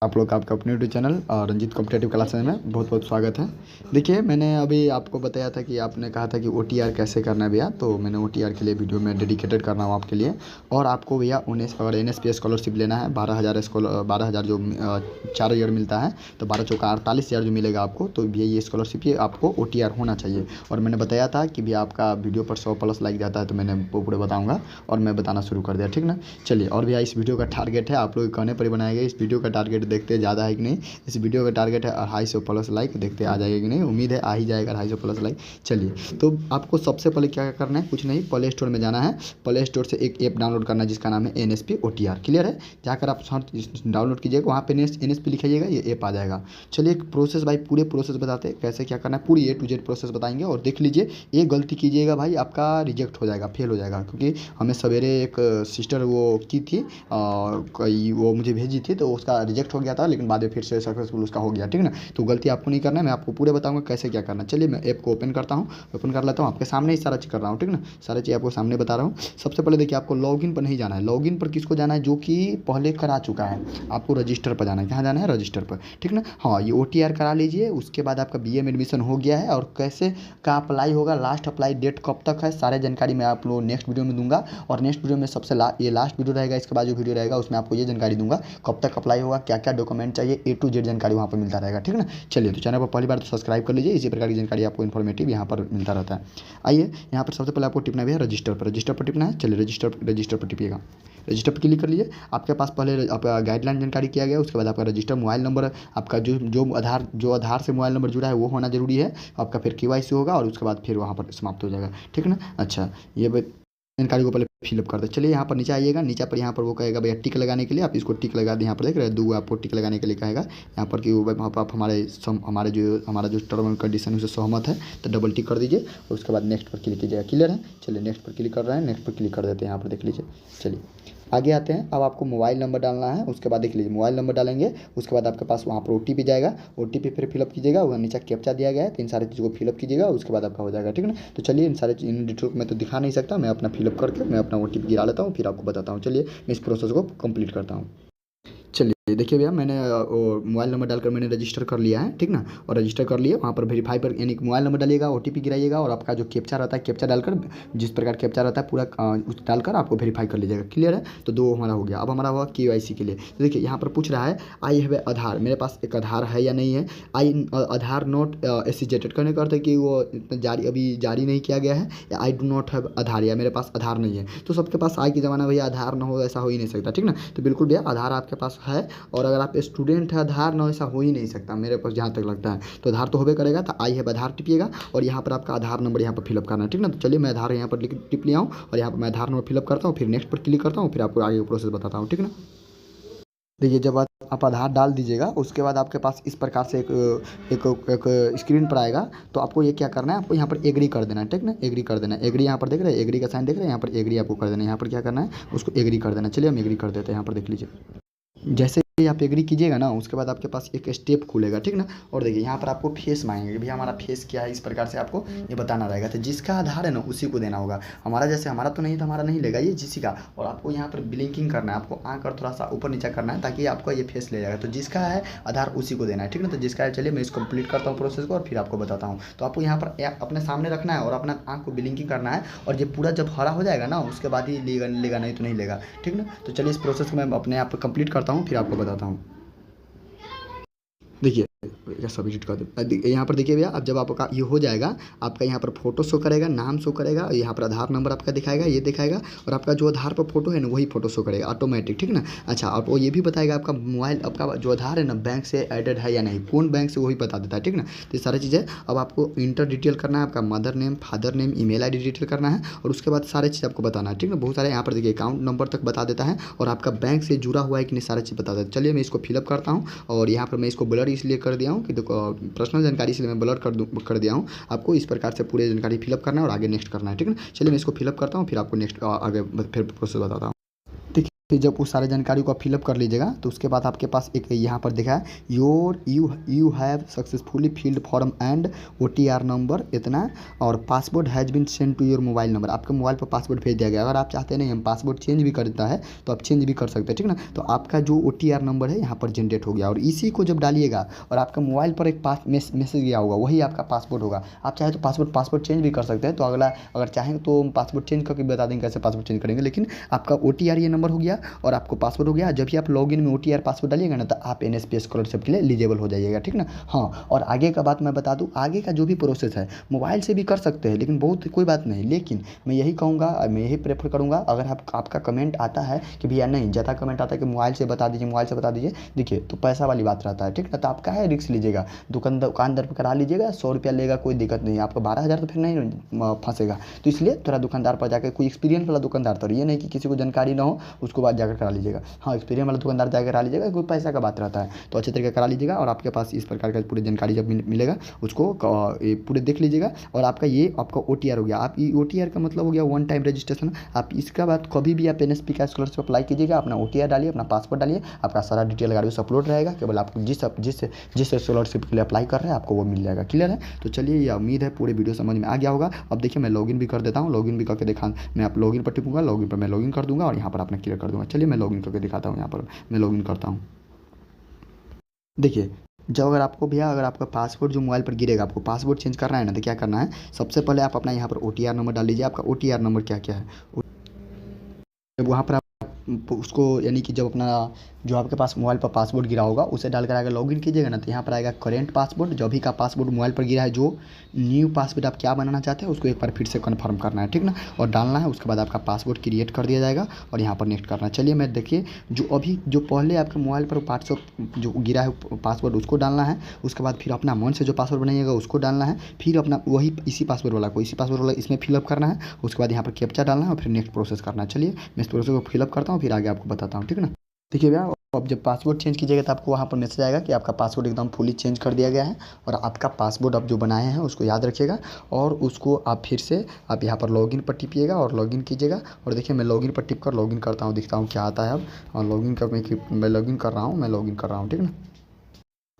आप लोग का आपका अपने यूट्यूब चैनल और रंजीत कॉम्पिटेटिव क्लासेस में बहुत बहुत स्वागत है। देखिए, मैंने अभी आपको बताया था कि आपने कहा था कि ओटीआर कैसे करना है भैया, तो मैंने ओटीआर के लिए वीडियो में डेडिकेटेड कर रहा हूँ आपके लिए। और आपको भैया अगर एनएसपी स्कॉलरशिप लेना है 12,000 जो 4 ईयर मिलता है, तो 12 चौका 48,000 जो मिलेगा आपको, तो भैया ये स्कॉलरशिप ये आपको ओटीआर होना चाहिए। और मैंने बताया था कि भैया आपका वीडियो पर 100+ लाइक जाता है तो मैंने वो पूरे बताऊँगा, और मैं बताना शुरू कर दिया, ठीक ना। चलिए, और भैया इस वीडियो का टारगेट है, आप लोग के कहने पर ही बनाया गया। इस वीडियो का टारगेट देखते ज़्यादा है कि नहीं। इस वीडियो का टारगेट है 250+ लाइक, देखते आ जाएगा कि नहीं। उम्मीद है आ ही जाएगा 250+ लाइक। चलिए, तो आपको सबसे पहले क्या करना है, कुछ नहीं, प्ले स्टोर में जाना है। प्ले स्टोर से एक ऐप डाउनलोड करना है जिसका नाम है एनएसपी ओटीआर। क्लियर है? जाकर आप डाउनलोड कीजिएगा, वहाँ पे एनएसपी लिखिएगा, ये ऐप आ जाएगा। चलिए, एक प्रोसेस भाई, पूरे प्रोसेस बताते हैं कैसे क्या करना है, पूरी A to Z प्रोसेस बताएंगे। और देख लीजिए, ये गलती कीजिएगा भाई, आपका रिजेक्ट हो जाएगा, फेल हो जाएगा। क्योंकि हमें सवेरे एक सिस्टर वो की थी, कोई वो मुझे भेजी थी, तो उसका रिजेक्ट हो गया था, लेकिन बाद में फिर से सक्सेसफुल उसका हो गया, ठीक ना। तो गलती आपको नहीं करना है, मैं आपको पूरे बताऊंगा कैसे क्या करना है। चलिए, मैं ऐप को ओपन करता हूँ, ओपन कर लेता हूँ, आपके सामने ही सारा चीज़ कर रहा हूँ, ठीक ना। सारी चीज़ आपको सामने बता रहा हूँ। सबसे पहले देखिए, आपको लॉगिन पर नहीं जाना है। लॉगिन पर किसको जाना है? जो कि पहले करा चुका है। आपको रजिस्टर पर जाना है। कहाँ जाना है? रजिस्टर पर, ठीक ना। हाँ, ये OTR करा लीजिए। उसके बाद आपका BA में एडमिशन हो गया है, और कैसे का अप्लाई होगा, लास्ट अप्लाई डेट कब तक है, सारे जानकारी मैं आप लोग नेक्स्ट वीडियो में दूंगा। और नेक्स्ट वीडियो में सबसे ये लास्ट वीडियो रहेगा, इसके बाद जो वीडियो रहेगा उसमें आपको ये जानकारी दूंगा कब तक अप्लाई होगा, क्या क्या डॉक्यूमेंट चाहिए, A to Z जानकारी वहाँ पर मिलता रहेगा, ठीक ना। चलिए, तो चैनल पर पहली बार तो सब्सक्राइब कर लीजिए, इसी प्रकार की जानकारी आपको इन्फॉर्मेटिव यहाँ पर मिलता रहता है। आइए, यहाँ पर सबसे पहले आपको टिपना भी है रजिस्टर पर। रजिस्टर पर टिपना है। चलिए, रजिस्टर पर टिपिएगा। रजिस्टर पर क्लिक कर लीजिए। आपके पास पहले आपका गाइडलाइन जानकारी किया गया, उसके बाद आपका रजिस्टर मोबाइल नंबर, आपका जो आधार से मोबाइल नंबर जुड़ा है वो होना जरूरी है। आपका फिर KYC होगा, और उसके बाद फिर वहाँ पर समाप्त हो जाएगा, ठीक ना। अच्छा, ये जानकारी को पहले फिलअप कर दे। चलिए, यहाँ पर नीचे आइएगा। नीचे पर यहाँ पर वो कहेगा भैया टिक लगाने के लिए, आप इसको टिक लगा दें। यहाँ पर देख रहे हैं, 2 आपको टिक लगाने के लिए कहेगा यहाँ पर कि वहाँ पर आप हमारा जो टर्म एंड कंडीशन है उससे सहमत है, तो डबल टिक कर दीजिए। और उसके बाद नेक्स्ट पर क्लिक कीजिएगा। क्लियर है? चलिए, नेक्स्ट पर क्लिक कर रहे हैं, नेक्स्ट पर क्लिक कर देते हैं। यहाँ पर देख लीजिए। चलिए, आगे आते हैं। अब आपको मोबाइल नंबर डालना है। उसके बाद देख लीजिए, मोबाइल नंबर डालेंगे, उसके बाद आपके पास वहाँ पर OTP जाएगा। OTP फिर फिलअप कीजिएगा। वहाँ नीचे कैप्चा दिया गया है, तो इन सारी चीज़ों को फिलअप कीजिएगा, उसके बाद आपका हो जाएगा, ठीक ना। तो चलिए, इन डिटेल को मैं तो दिखा नहीं सकता, मैं अपना फिलअप करके मैं अपना OTP गिरा लेता हूँ, फिर आपको बताता हूँ। चलिए, मैं इस प्रोसेस को कंप्लीट करता हूँ। चलिए, देखिए भैया, मैंने वो मोबाइल नंबर डालकर मैंने रजिस्टर कर लिया है, ठीक ना। और रजिस्टर कर लिए, वहाँ पर वेरीफाई पर यानी कि मोबाइल नंबर डालिएगा, OTP गिराइएगा, और आपका जो कैप्चा रहता है, कैप्चा डालकर जिस प्रकार कैप्चा रहता है पूरा उस डालकर आपको वेरीफाई कर लीजिएगा। क्लियर है? तो 2 हमारा हो गया। अब हमारा हुआ KYC के लिए। तो देखिए, यहाँ पर पूछ रहा है आई हैव आधार, मेरे पास एक आधार है या नहीं है। आधार नॉट एसिजेटेड करने का अर्थ है कि वो अभी जारी नहीं किया गया है, या आई डू नॉट हैव आधार, या मेरे पास आधार नहीं है। तो सबके पास आज के ज़माना भैया आधार ना हो ऐसा हो ही नहीं सकता, ठीक ना। तो बिल्कुल भैया, आधार आपके पास है। और अगर आप स्टूडेंट हैं, आधार ना ऐसा हो ही नहीं सकता मेरे पास जहाँ तक लगता है। तो आधार तो होबे करेगा, तो आई हैव आधार टिपिएगा, और यहाँ पर आपका आधार नंबर यहाँ पर फिलअप करना है, ठीक ना। तो चलिए, मैं आधार यहाँ पर टिप लिया हूँ, और यहाँ पर मैं आधार नंबर फिलअप करता हूँ, फिर नेक्स्ट पर क्लिक करता हूँ, फिर आपको आगे का प्रोसेस बताता हूँ, ठीक ना। देखिए, जब आप आधार डाल दीजिएगा, उसके बाद आपके पास इस प्रकार से एक स्क्रीन पर आएगा। तो आपको ये क्या करना है, आपको यहाँ पर एग्री कर देना है, ठीक ना। एग्री कर देना है। एग्री यहाँ पर देख रहे हैं, एग्री का साइन देख रहे हैं, यहाँ पर एग्री आपको कर देना है। यहाँ पर क्या करना है, उसको एग्री कर देना है। चलिए, हम एग्री कर देते हैं। यहाँ पर देख लीजिए, जैसे ही आप एग्री कीजिएगा ना, उसके बाद आपके पास एक स्टेप खुलेगा, ठीक ना। और देखिए, यहाँ पर आपको फेस मांगेंगे, भैया हमारा फेस क्या है, इस प्रकार से आपको ये बताना रहेगा। तो जिसका आधार है ना, उसी को देना होगा। हमारा जैसे हमारा तो नहीं था, हमारा नहीं लेगा ये, जिसी का। और आपको यहाँ पर ब्लिंकिंग करना है, आपको आँख और थोड़ा सा ऊपर नीचे करना है, ताकि आपका ये फेस ले जाएगा। तो जिसका है आधार उसी को देना है, ठीक ना। तो जिसका है, चलिए मैं इसको कंप्लीट करता हूँ प्रोसेस को, और फिर आपको बताता हूँ। तो आपको यहाँ पर अपने सामने रखना है, और अपना आँख को ब्लिंकिंग करना है। और ये पूरा जब हरा हो जाएगा ना, उसके बाद ही लेगा, नहीं तो नहीं लेगा, ठीक ना। तो चलिए, इस प्रोसेस को मैं अपने आप कंप्लीट करता हूँ, फिर आपको बताता हूँ। देखिए, या सब एडिट कर दे। यहाँ पर देखिए भैया, अब जब आपका ये हो जाएगा, आपका यहाँ पर फोटो शो करेगा, नाम शो करेगा, यहाँ पर आधार नंबर आपका दिखाएगा, ये दिखाएगा। और आपका जो आधार पर फोटो है ना, वही फोटो शो करेगा ऑटोमेटिक, ठीक ना। अच्छा, और वो ये भी बताएगा आपका मोबाइल, आपका जो आधार है ना, बैंक से एडेड है या नहीं, कौन बैंक से, वही बता देता है, ठीक ना। तो ये सारी चीज़ें अब आपको इंटर डिटेल करना है, आपका mother name, father name, email ID detail करना है, और उसके बाद सारी चीज़ आपको बताना है, ठीक ना। बहुत सारे यहाँ पर देखिए अकाउंट नंबर तक बता देता है, और आपका बैंक से जुड़ा हुआ है कि नहीं, सारी चीज़ बता देता है। चलिए, मैं इसको फिलअप करता हूँ, और यहाँ पर मैं इसको ब्लर इसलिए कर दिया हूँ कि देखो, पर्सनल जानकारी इसलिए मैं ब्लर कर दिया हूँ। आपको इस प्रकार से पूरी जानकारी फिलअप करना है, और आगे नेक्स्ट करना है, ठीक है। चलिए, मैं इसको फिलअप करता हूँ, फिर आपको नेक्स्ट आगे फिर प्रोसेस बताता हूँ। फिर जब उस सारे जानकारी को आप फिलअप कर लीजिएगा तो उसके बाद आपके पास एक यहाँ पर दिखा है you have successfully filled form and OTR number इतना, और password has been send to your mobile number, आपके मोबाइल पर पासवर्ड भेज दिया गया। अगर आप चाहते नहीं हम पासवर्ड चेंज भी करता है तो आप चेंज भी कर सकते हैं, ठीक ना। तो आपका जो OTR नंबर है यहाँ पर जनरेट हो गया, और इसी को जब डालिएगा और आपके मोबाइल पर एक मैसेज गया होगा वही आपका पासवर्ड होगा। आप चाहे तो पासवर्ड चेंज भी कर सकते हैं। तो अगला अगर चाहें तो हम पासवर्ड चेंज करके बता देंगे कैसे पासवर्ड चेंज करेंगे, लेकिन आपका OTR ये नंबर हो गया और आपको पासवर्ड हो गया। जब भी आप लॉगिन में OTR पासवर्ड डालिएगा ना तो आप NSPS स्कॉलरशिप के लिए एलिजिबल हो जाइएगा, ठीक ना। हाँ, और आगे का बात मैं बता दूँ, आगे का जो भी प्रोसेस है मोबाइल से भी कर सकते हैं, लेकिन बहुत कोई बात नहीं। लेकिन मैं यही कहूँगा, मैं यही प्रेफर करूँगा, अगर आपका कमेंट आता है कि भैया नहीं, ज़्यादा कमेंट आता है कि मोबाइल से बता दीजिए, देखिए तो पैसा वाली बात रहता है, ठीक ना। तो आप क्या है रिस्क लीजिएगा, दुकानदार पर करा लीजिएगा, 100 रुपया लेगा, कोई दिक्कत नहीं। आपको 12,000 तो फिर नहीं फंसेगा। तो इसलिए थोड़ा दुकानदार पर जाकर, कोई एक्सपीरियंस वाला दुकानदार, तो ये नहीं कि किसी को जानकारी ना हो उसको बाद जाकर करा लीजिएगा। हाँ, एक्सपीरियंस वाला दुकानदार जाकर करा लीजिएगा, कोई पैसा का बात रहता है तो अच्छे तरीके करा लीजिएगा। और आपके पास इस प्रकार का पूरी जानकारी जब मिलेगा उसको पूरे देख लीजिएगा। और आपका OTR हो गया। आप ये OTR का मतलब हो गया वन टाइम रजिस्ट्रेशन। आप इसका बाद कभी भी आप NSP का स्कॉलरशिप अप्लाई कीजिएगा, अपना OTR डालिए, अपना पासवर्ड डालिए, आपका सारा डिटेल गाड़ी से अपलोड रहेगा। केवल आपको जिस स्कॉलरशिप के लिए अप्लाई कर रहे हैं आपको वो मिल जाएगा। क्लियर है? तो चलिए, ये उम्मीद है पूरे वीडियो समझ में आ गया होगा। अब देखिए मैं लॉगिन भी कर देता हूँ, लॉगिन भी करके दिखा, मैं आप लॉगिन पर टिपूंगा, लॉगिन पर मैं लॉगिन कर दूंगा और यहाँ पर अपना क्लियर कर दूंगा। चलिए मैं लॉगिन करके दिखाता हूँ, यहाँ पर मैं लॉगिन करता हूँ। देखिए, जब अगर आपको भैया अगर आपका पासवर्ड जो मोबाइल पर गिरेगा, आपको पासवर्ड चेंज करना है ना, तो क्या करना है, सबसे पहले आप अपना यहाँ पर OTR नंबर डाल लीजिए। आपका OTR नंबर क्या क्या है, जब वहाँ पर आप उसको यानी कि जब अपना जो आपके पास मोबाइल पर पासवर्ड गिरा होगा उसे डाल कर आगे लॉगिन कीजिएगा ना, तो यहाँ पर आएगा करेंट पासवर्ड। जो भी का पासवर्ड मोबाइल पर गिरा है, जो न्यू पासवर्ड आप क्या बनाना चाहते हैं उसको एक बार फिर से कन्फर्म करना है, ठीक ना, और डालना है। उसके बाद आपका पासवर्ड क्रिएट कर दिया जाएगा और यहाँ पर नेक्स्ट करना है। चलिए मैं देखिए, जो पहले आपके मोबाइल पर 500 जो गिरा है पासवर्ड उसको डालना है। उसके बाद फिर अपना मन से जो पासवर्ड बनाइएगा उसको डालना है। फिर अपना वही इसी पासवर्ड वाला इसमें फिलअप करना है। उसके बाद यहाँ पर कैप्चा डालना है और फिर नेक्स्ट प्रोसेस करना है। चलिए मैं इस प्रोसेस को फिलअप करता हूँ, फिर आगे आपको बताता हूँ, ठीक ना। देखिए भैया, अब जब पासवर्ड चेंज कीजिएगा तो आपको वहाँ पर मैसेज आएगा कि आपका पासवर्ड एकदम फुली चेंज कर दिया गया है। और आपका पासवर्ड आप जो बनाए हैं उसको याद रखिएगा, और उसको आप फिर से आप यहाँ पर लॉगिन पर टिपिएगा और लॉगिन कीजिएगा। और देखिए मैं लॉगिन पर टिप कर लॉगिन करता हूँ, दिखता हूँ क्या आता है अब। और मैं लॉगिन कर रहा हूँ, ठीक ना।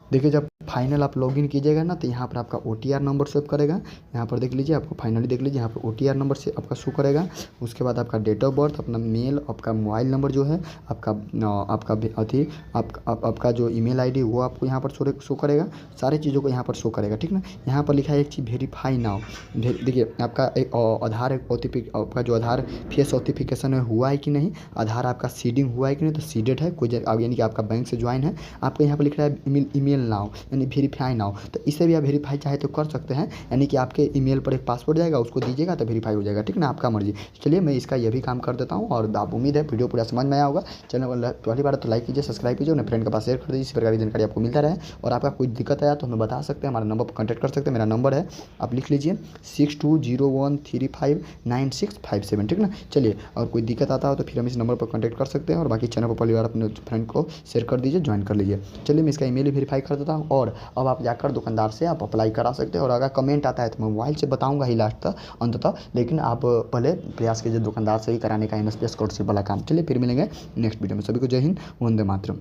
देखिए, जब फाइनल आप लॉगिन कीजिएगा ना तो यहाँ पर आपका OTR नंबर शो करेगा। यहाँ पर देख लीजिए, आपको फाइनली देख लीजिए यहाँ पर OTR नंबर से आपका शो करेगा। उसके बाद आपका डेट ऑफ बर्थ, अपना मेल, आपका मोबाइल नंबर जो है, आपका जो ईमेल ID वो आपको यहाँ पर शो करेगा। सारी चीज़ों को यहाँ पर शो करेगा, ठीक ना। यहाँ पर लिखा है एक चीज़, वेरीफाई नाउ। देखिए आपका एक आधार आपका जो आधार फेस ऑथेंटिफिकेशन हुआ है कि नहीं, आधार आपका सीडिंग हुआ है कि नहीं, तो सीडेड है कोई, यानी कि आपका बैंक से ज्वाइन है। आपको यहाँ पर लिख रहा है ईमेल नाउ यानी वेरीफाई नाउ, तो इसे भी आप वेरीफाई चाहे तो कर सकते हैं। यानी कि आपके ईमेल पर एक पासवर्ड जाएगा, उसको दीजिएगा तो वेरीफाई हो जाएगा, ठीक ना, आपका मर्जी। चलिए मैं इसका ये भी काम कर देता हूँ। और आप उम्मीद है वीडियो पूरा समझ में आया होगा। चैनल पहली बार तो लाइक कीजिए, सब्सक्राइब कीजिए, अपने फ्रेंड के पास शेयर कर दीजिए, इसी प्रकार की जानकारी आपको मिलता रहे। और आपका कोई दिक्कत आया तो हमें बता सकते हैं, हमारे नंबर पर कॉन्टैक्ट कर सकते हैं। मेरा नंबर है, आप लिख लीजिए 6201359657, ठीक ना। चलिए, और कोई दिक्कत आता हो तो फिर हम इस नंबर पर कॉन्टैक्ट कर सकते हैं। और बाकी चैनल पर पहली बार अपने फ्रेंड को शेयर कर दीजिए, ज्वाइन कर लीजिए। चलिए मैं इसका ईमेल वेरीफाई कर देता हूँ। और अब आप जाकर दुकानदार से आप अप्लाई करा सकते हैं। और अगर कमेंट आता है तो मैं मोबाइल से बताऊंगा ही लास्ट तक अंततः, लेकिन आप पहले प्रयास कीजिए दुकानदार से ही कराने का NSPS स्कॉलरशिप वाला काम। चलिए फिर मिलेंगे नेक्स्ट वीडियो में। सभी को जय हिंद, वंदे मातरम।